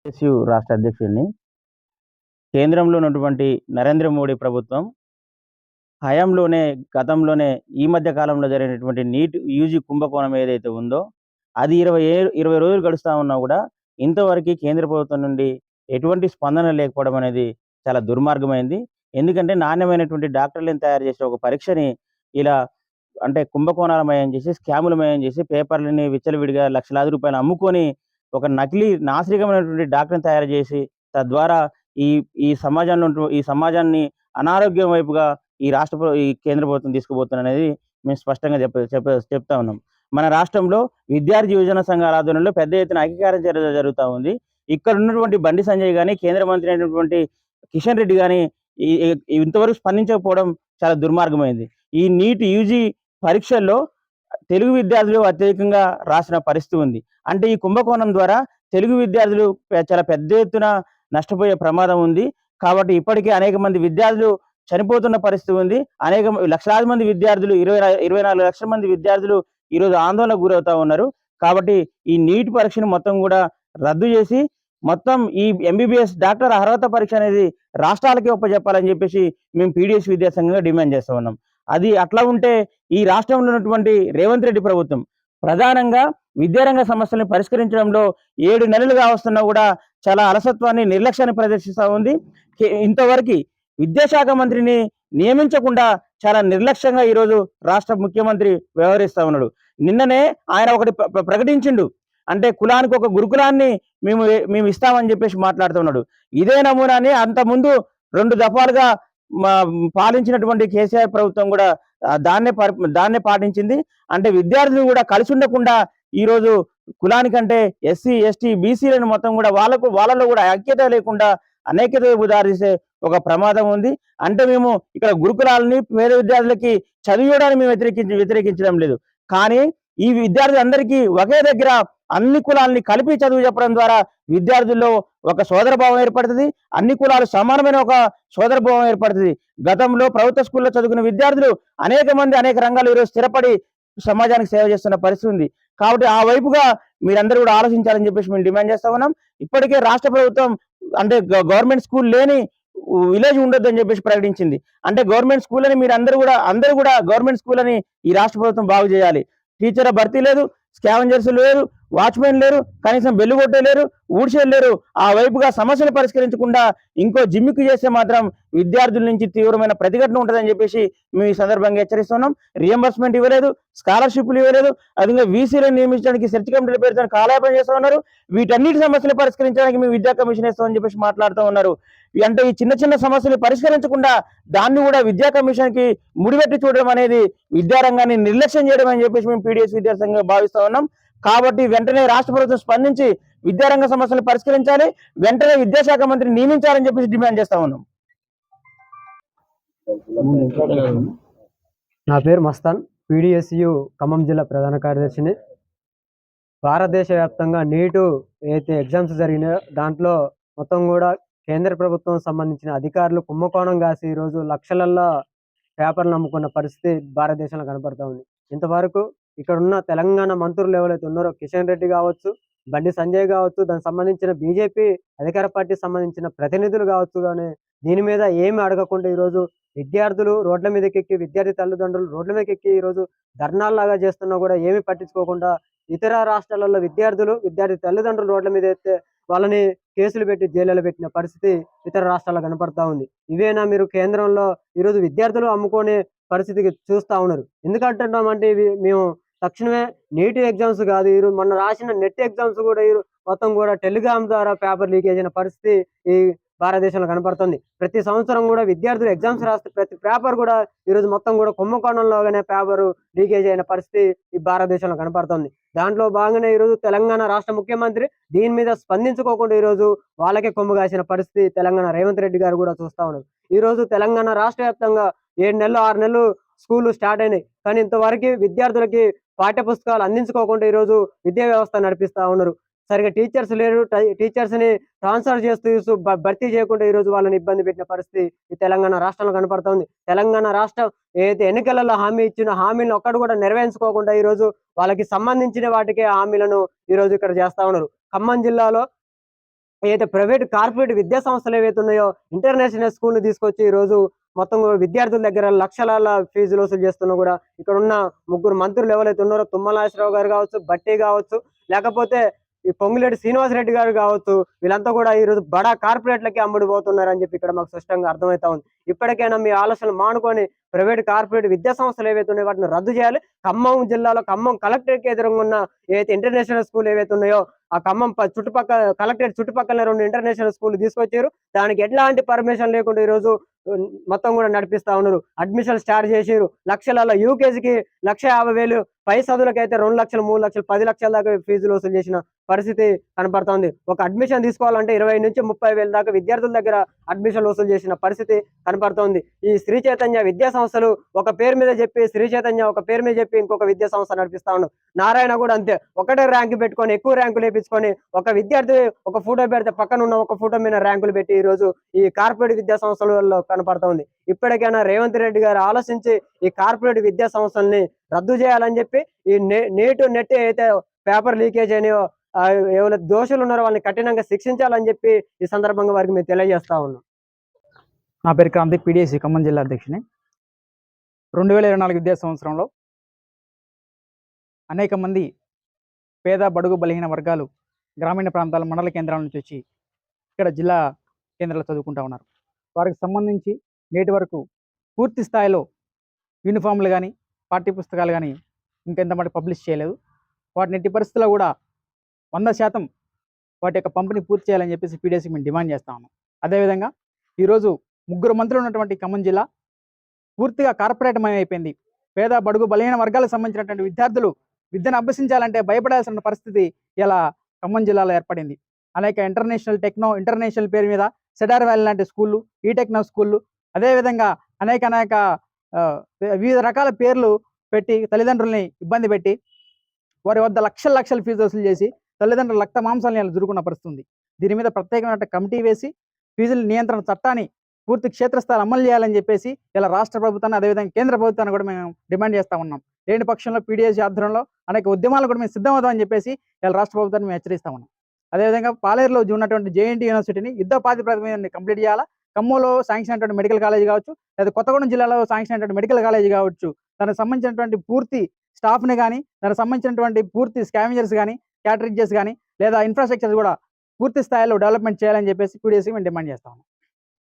SU రాష్ట్ర అధ్యక్షుడిని. కేంద్రంలో ఉన్నటువంటి నరేంద్ర మోడీ ప్రభుత్వం హయాంలోనే గతంలోనే ఈ మధ్య కాలంలో జరిగినటువంటి నీట్ యూజీ కుంభకోణం ఏదైతే ఉందో, అది 20 రోజులు గడుస్తా ఉన్నా గూడా ఇంతవరకి కేంద్ర ప్రభుత్వం నుండి ఎటువంటి స్పందన లేకపోవడం అనేది చాలా దుర్మార్గమైంది. ఎందుకంటే నాణ్యమైనటువంటి డాక్టర్‌లను తయారు చేసే ఒక పరీక్షని ఇలా అంటే కుంభకోణాలమయం చేసి, స్కాములమయం చేసి, పేపర్‌లని విచ్చలవిడిగా లక్షలాది రూపాయలు అమ్ముకొని, ఒక నకిలీ నాసిరకమైనటువంటి డాక్టర్‌ని తయారు చేసి, తద్వారా ఈ ఈ సమాజాన్ని అనారోగ్యం వైపుగా ఈ కేంద్ర ప్రభుత్వం తీసుకుపోతుందనేది మేము స్పష్టంగా చెప్తా ఉన్నాం. మన రాష్ట్రంలో విద్యార్థి యువజన సంఘాల ఆధ్వర్యంలో పెద్ద ఎత్తున ఐక్యకార్య చర్య జరుగుతా ఉంది. ఇక్కడ ఉన్నటువంటి బండి సంజయ్ గాని, కేంద్ర మంత్రి అయినటువంటి కిషన్ రెడ్డి గాని ఈ ఈ ఇంతవరకు స్పందించకపోవడం చాలా దుర్మార్గమైంది. ఈ నీట్ యూజీ పరీక్షల్లో తెలుగు విద్యార్థులు అత్యధికంగా రాసిన పరిస్థితి ఉంది. అంటే ఈ కుంభకోణం ద్వారా తెలుగు విద్యార్థులు చాలా పెద్ద ఎత్తున నష్టపోయే ప్రమాదం ఉంది. కాబట్టి ఇప్పటికే అనేక మంది విద్యార్థులు చనిపోతున్న పరిస్థితి ఉంది. లక్షలాది మంది విద్యార్థులు 24 లక్షల మంది విద్యార్థులు ఈరోజు ఆందోళనకు గురవుతా ఉన్నారు. కాబట్టి ఈ నీట్ పరీక్షను మొత్తం కూడా రద్దు చేసి మొత్తం ఈ ఎంబీబీఎస్ డాక్టర్ అర్హత పరీక్ష అనేది రాష్ట్రాలకే ఒప్పజెప్పాలని చెప్పేసి మేము పీడీఎస్ విద్యాసంఘంగా డిమాండ్ చేస్తా ఉన్నాం. అది అట్లా ఉంటే ఈ రాష్ట్రంలో ఉన్నటువంటి రేవంత్ రెడ్డి ప్రభుత్వం ప్రధానంగా విద్యారంగ సమస్యలను పరిష్కరించడంలో 7 నెలలుగా వస్తున్నా కూడా చాలా అలసత్వాన్ని, నిర్లక్ష్యాన్ని ప్రదర్శిస్తూ ఉంది. ఇంతవరకు విద్యాశాఖ మంత్రిని నియమించకుండా చాలా నిర్లక్ష్యంగా ఈరోజు రాష్ట్ర ముఖ్యమంత్రి వ్యవహరిస్తా ఉన్నాడు. నిన్ననే ఆయన ఒకటి ప్రకటించిండు. అంటే కులానికి ఒక గురుకులాన్ని మేము ఇస్తామని చెప్పేసి మాట్లాడుతున్నాడు. ఇదే నమూనాని అంతకుముందు 2 దఫాలుగా పాలించినటువంటి కేసీఆర్ ప్రభుత్వం కూడా దాన్నే పాటించింది. అంటే విద్యార్థులు కూడా కలిసి ఉండకుండా ఈరోజు కులానికంటే ఎస్సీ, ఎస్టీ, బీసీలను మొత్తం కూడా వాళ్ళలో కూడా ఐక్యత లేకుండా అనేకతకు దారితీసే ఒక ప్రమాదం ఉంది. అంటే మేము ఇక్కడ గురుకులాలని పేద విద్యార్థులకి చదివించడానికి మేము వ్యతిరేకించడం లేదు. కానీ ఈ విద్యార్థులందరికీ ఒకే దగ్గర అన్ని కులాలని కలిపి చదువు చెప్పడం ద్వారా విద్యార్థుల్లో ఒక సోదర భావం ఏర్పడుతుంది. అన్ని కులాలు సమానమైన ఒక సోదర భావం ఏర్పడుతుంది. గతంలో ప్రభుత్వ స్కూల్లో చదువుకున్న విద్యార్థులు అనేక మంది అనేక రంగాలు ఈరోజు స్థిరపడి సమాజానికి సేవ చేస్తున్న పరిస్థితి ఉంది. కాబట్టి ఆ వైపుగా మీరందరూ కూడా ఆలోచించాలని చెప్పేసి మేము డిమాండ్ చేస్తా ఉన్నాం. ఇప్పటికే రాష్ట్ర ప్రభుత్వం అంటే గవర్నమెంట్ స్కూల్ లేని విలేజ్ ఉండొద్దు అని చెప్పేసి ప్రకటించింది. అంటే గవర్నమెంట్ స్కూల్ అని అందరూ కూడా గవర్నమెంట్ స్కూల్ అని ఈ రాష్ట్ర ప్రభుత్వం బాగు చేయాలి. టీచర్ల భర్తీ లేదు, స్కావెంజర్స్ లేరు, వాచ్మెన్ లేరు, కనీసం బెల్లు కొట్టే లేరు, ఊడ్చేలు లేరు. ఆ వైపుగా సమస్యలు పరిష్కరించకుండా ఇంకో జిమ్మికి చేస్తే మాత్రం విద్యార్థుల నుంచి తీవ్రమైన ప్రతిఘటన ఉంటుందని చెప్పేసి మేము ఈ సందర్భంగా హెచ్చరిస్తున్నాం. రియంబర్స్మెంట్ ఇవ్వలేదు, స్కాలర్షిప్లు ఇవ్వలేదు, అదేవిధంగా వీసీలను నియమించడానికి సెర్చ్ కమిటీల పేరుతో కాలయాపన చేస్తూ ఉన్నారు. వీటన్నిటి సమస్యలు పరిష్కరించడానికి మేము విద్యా కమిషన్ వేస్తామని చెప్పేసి మాట్లాడుతూ ఉన్నారు. అంటే ఈ చిన్న చిన్న సమస్యలు పరిష్కరించకుండా దాన్ని కూడా విద్యా కమిషన్ కి ముడిపెట్టి చూడడం అనేది విద్యారంగాన్ని నిర్లక్ష్యం చేయడం అని చెప్పేసి మేము పీడీఎస్ విద్యాసంఘంగా భావిస్తా ఉన్నాం. కాబట్టి వెంటనే రాష్ట్ర ప్రభుత్వం స్పందించి విద్యారంగ సమస్యలు పరిష్కరించాలి, వెంటనే విద్యాశాఖ మంత్రిని నియమించాలని చెప్పేసి డిమాండ్ చేస్తా ఉన్నాం. నా పేరు మస్తాన్, పీడీఎస్యు ఖమ్మం జిల్లా ప్రధాన కార్యదర్శిని. భారతదేశ వ్యాప్తంగా నీటు ఏదైతే ఎగ్జామ్స్ జరిగినాయో దాంట్లో మొత్తం కూడా కేంద్ర ప్రభుత్వం సంబంధించిన అధికారులు కుంభకోణం కాసి ఈరోజు లక్షలల్లో పేపర్లు నమ్ముకున్న పరిస్థితి భారతదేశంలో కనపడతా ఉంది. ఇంతవరకు ఇక్కడ ఉన్న తెలంగాణ మంత్రులు ఎవరైతే ఉన్నారో కిషన్ రెడ్డి కావచ్చు, బండి సంజయ్ కావచ్చు, దానికి సంబంధించిన బీజేపీ అధికార పార్టీకి సంబంధించిన ప్రతినిధులు కావచ్చు, కానీ దీని మీద ఏమి అడగకుండా ఈరోజు విద్యార్థులు రోడ్ల మీదకి ఎక్కి, విద్యార్థి తల్లిదండ్రులు రోడ్ల మీదకి ఎక్కి ఈరోజు ధర్నాల్లాగా చేస్తున్నా కూడా ఏమి పట్టించుకోకుండా ఇతర రాష్ట్రాలలో విద్యార్థి తల్లిదండ్రులు రోడ్ల మీద ఎత్తే వాళ్ళని కేసులు పెట్టి జైల్లో పెట్టిన పరిస్థితి ఇతర రాష్ట్రాల్లో కనపడతా ఉంది. ఇవేనా మీరు కేంద్రంలో ఈరోజు విద్యార్థులు అమ్ముకునే పరిస్థితికి చూస్తా ఉన్నారు? ఎందుకంటున్నామంటే ఇవి మేము తక్షణమే నీట్ ఎగ్జామ్స్ కాదు, మొన్న రాసిన నెట్ ఎగ్జామ్స్ కూడా మొత్తం కూడా టెలిగ్రామ్ ద్వారా పేపర్ లీకేజ్ అయిన పరిస్థితి ఈ భారతదేశంలో కనపడుతుంది. ప్రతి సంవత్సరం కూడా విద్యార్థులు ఎగ్జామ్స్ రాస్తే ప్రతి పేపర్ కూడా ఈరోజు మొత్తం కూడా కుంభకోణంలోగానే పేపర్ లీకేజ్ అయిన పరిస్థితి ఈ భారతదేశంలో కనపడుతుంది. దాంట్లో భాగంగానే ఈరోజు తెలంగాణ రాష్ట్ర ముఖ్యమంత్రి దీని మీద స్పందించుకోకుండా ఈరోజు వాళ్ళకే కొమ్ము కాసిన పరిస్థితి తెలంగాణ రేవంత్ రెడ్డి గారు కూడా చూస్తా ఉన్నారు. ఈరోజు తెలంగాణ రాష్ట్ర వ్యాప్తంగా 7 నెలలు 6 నెలలు స్కూళ్ళు స్టార్ట్ అయినాయి, కానీ ఇంతవరకు విద్యార్థులకి పాఠ్య పుస్తకాలు అందించుకోకుండా ఈరోజు విద్యా వ్యవస్థ నడిపిస్తా ఉన్నారు. సరిగా టీచర్స్ లేరు, టీచర్స్ ని ట్రాన్స్ఫర్ చేస్తూ భర్తీ చేయకుండా ఈరోజు వాళ్ళని ఇబ్బంది పెట్టిన పరిస్థితి ఈ తెలంగాణ రాష్ట్రంలో కనపడుతుంది. తెలంగాణ రాష్ట్రం ఏదైతే ఎన్నికలలో హామీ ఇచ్చిన హామీలను ఒక్కడు కూడా నెరవేర్చుకోకుండా ఈరోజు వాళ్ళకి సంబంధించిన వాటికే హామీలను ఈరోజు ఇక్కడ చేస్తా ఉన్నారు. ఖమ్మం జిల్లాలో ఏదైతే ప్రైవేట్ కార్పొరేట్ విద్యా సంస్థలు ఏవైతే ఉన్నాయో ఇంటర్నేషనల్ స్కూల్ తీసుకొచ్చి ఈ రోజు మొత్తం విద్యార్థుల దగ్గర లక్షల ఫీజులు వసూలు చేస్తున్నా కూడా ఇక్కడ ఉన్న ముగ్గురు మంత్రులు ఎవరైతే ఉన్నారో తుమ్మల నాగేశ్వరరావు గారు కావచ్చు, బట్టి కావచ్చు, లేకపోతే ఈ పొంగులేటి శ్రీనివాసరెడ్డి గారు కావచ్చు, వీళ్ళంతా కూడా ఈ రోజు బడా కార్పొరేట్లకి అమ్ముడు పోతున్నారని చెప్పి ఇక్కడ మాకు స్పష్టంగా అర్థమవుతా ఉంది. ఇప్పటికైనా మీ ఆలోచనలు మానుకొని ప్రైవేట్ కార్పొరేట్ విద్యా సంస్థలు ఏవైతే ఉన్నాయో వాటిని రద్దు చేయాలి. ఖమ్మం జిల్లాలో ఖమ్మం కలెక్టరేట్ కి ఎదురుగా ఉన్న ఏదైతే ఇంటర్నేషనల్ స్కూల్ ఏవైతే ఉన్నాయో ఆ ఖమ్మం చుట్టుపక్కల కలెక్టరేట్ చుట్టుపక్కల 2 ఇంటర్నేషనల్ స్కూల్ తీసుకొచ్చారు. దానికి ఎట్లాంటి పర్మిషన్ లేకుండా ఈ రోజు మొత్తం కూడా నడిపిస్తా ఉన్నారు. అడ్మిషన్ స్టార్ట్ చేసారు. లక్షలలో యూకేజీకి 1,50,000, పై చదువులకైతే 2 లక్షలు, 3 లక్షలు, 10 లక్షల దాకా ఫీజులు వసూలు చేసిన పరిస్థితి కనపడుతోంది. ఒక అడ్మిషన్ తీసుకోవాలంటే 20 నుంచి 30,000 దాకా విద్యార్థుల దగ్గర అడ్మిషన్ వసూలు చేసిన పరిస్థితి కనపడుతోంది. ఈ శ్రీ చైతన్య విద్యా సంస్థలు ఒక పేరు మీద చెప్పి, శ్రీ చైతన్య ఒక పేరు మీద చెప్పి ఇంకొక విద్యా సంస్థ నడిపిస్తా ఉన్నాడు. నారాయణ కూడా అంతే, ఒకటే ర్యాంకు పెట్టుకొని ఎక్కువ ర్యాంకులు వేయించుకొని ఒక విద్యార్థి ఒక ఫోటో పెడితే పక్కన ఉన్న ఒక ఫోటో మీద ర్యాంకులు పెట్టి ఈ రోజు ఈ కార్పొరేట్ విద్యా సంస్థలలో కనపడుతోంది. ఇప్పటికైనా రేవంత్ రెడ్డి గారు ఆలోచించి ఈ కార్పొరేట్ విద్యా సంస్థల్ని రద్దు చేయాలని చెప్పి ఈ నెట్ అయితే పేపర్ లీకేజ్ అయినాయో ఎవరైతే దోషులు ఉన్నారో వాళ్ళని కఠినంగా శిక్షించాలని చెప్పి ఈ సందర్భంగా వారికి మేము తెలియజేస్తా ఉన్నాం. నా పేరు క్రాంతి, పీడీఎస్సీ ఖమ్మం జిల్లా అధ్యక్షుని. 2024 విద్యా సంవత్సరంలో అనేక మంది పేద బడుగు బలహీన వర్గాలు గ్రామీణ ప్రాంతాల మండల కేంద్రాల నుంచి వచ్చి ఇక్కడ జిల్లా కేంద్రాలు చదువుకుంటా ఉన్నారు. వారికి సంబంధించి నేటి వరకు పూర్తి స్థాయిలో యూనిఫామ్లు కానీ పాఠ్య పుస్తకాలు కానీ ఇంకెంత మటుకు పబ్లిష్ చేయలేదు. వాటిని ఎట్టి పరిస్థితుల్లో కూడా 100% వాటి యొక్క పంపిణీ పూర్తి చేయాలని చెప్పేసి పీడీఎస్సీ మేము డిమాండ్ చేస్తా ఉన్నాం. అదేవిధంగా ఈరోజు 3 మంత్రులు ఉన్నటువంటి ఖమ్మం జిల్లా పూర్తిగా కార్పొరేట్ మయం అయిపోయింది. పేద బడుగు బలహీన వర్గాలకు సంబంధించినటువంటి విద్యార్థులు విద్యను అభ్యసించాలంటే భయపడాల్సిన పరిస్థితి ఇలా ఖమ్మం జిల్లాలో ఏర్పడింది. అనేక ఇంటర్నేషనల్ పేరు మీద సెడార్ వ్యాలీ లాంటి స్కూళ్ళు, ఈ టెక్నో స్కూళ్ళు, అదేవిధంగా అనేక వివిధ రకాల పేర్లు పెట్టి తల్లిదండ్రుల్ని ఇబ్బంది పెట్టి వారి వద్ద లక్షల ఫీజు వసూలు చేసి తల్లిదండ్రుల రక్త మాంసాలను దురుకున్న పరిస్థితి ఉంది. దీని మీద ప్రత్యేకమైన కమిటీ వేసి ఫీజుల నియంత్రణ చట్టాన్ని పూర్తి క్షేత్రస్థాయిలో అమలు చేయాలని చెప్పేసి ఇలా రాష్ట్ర ప్రభుత్వాన్ని అదేవిధంగా కేంద్ర ప్రభుత్వాన్ని కూడా మేము డిమాండ్ చేస్తూ ఉన్నాం. లేని పక్షంలో పీడీఎస్సీ ఆధ్వర్యంలో అనేక ఉద్యమాలు కూడా మేము సిద్ధమవుతామని చెప్పేసి ఇలా రాష్ట్ర ప్రభుత్వాన్ని మేము హెచ్చరిస్తా ఉన్నాం. అదేవిధంగా పాలేరులో ఉన్నటువంటి జేఎన్టీ యూనివర్సిటీని యుద్ధ ప్రాతిపదిక మీద కంప్లీట్ చేయాలా. ఖమ్మంలో శాంక్షన్ అయినటువంటి మెడికల్ కాలేజ్ కావచ్చు, లేదా కొత్తగూడెం జిల్లాలో శాంక్షన్ అయినటువంటి మెడికల్ కాలేజ్ కావచ్చు, దానికి సంబంధించినటువంటి పూర్తి స్టాఫ్ని కానీ, దానికి సంబంధించినటువంటి పూర్తి స్కావెంజర్స్ కానీ, క్యాటరింజర్స్ కానీ, లేదా ఇన్ఫ్రాస్ట్రక్చర్ కూడా పూర్తి స్థాయిలో డెవలప్మెంట్ చేయాలని చెప్పేసి పీడీఎస్సీ మేము డిమాండ్ చేస్తాము.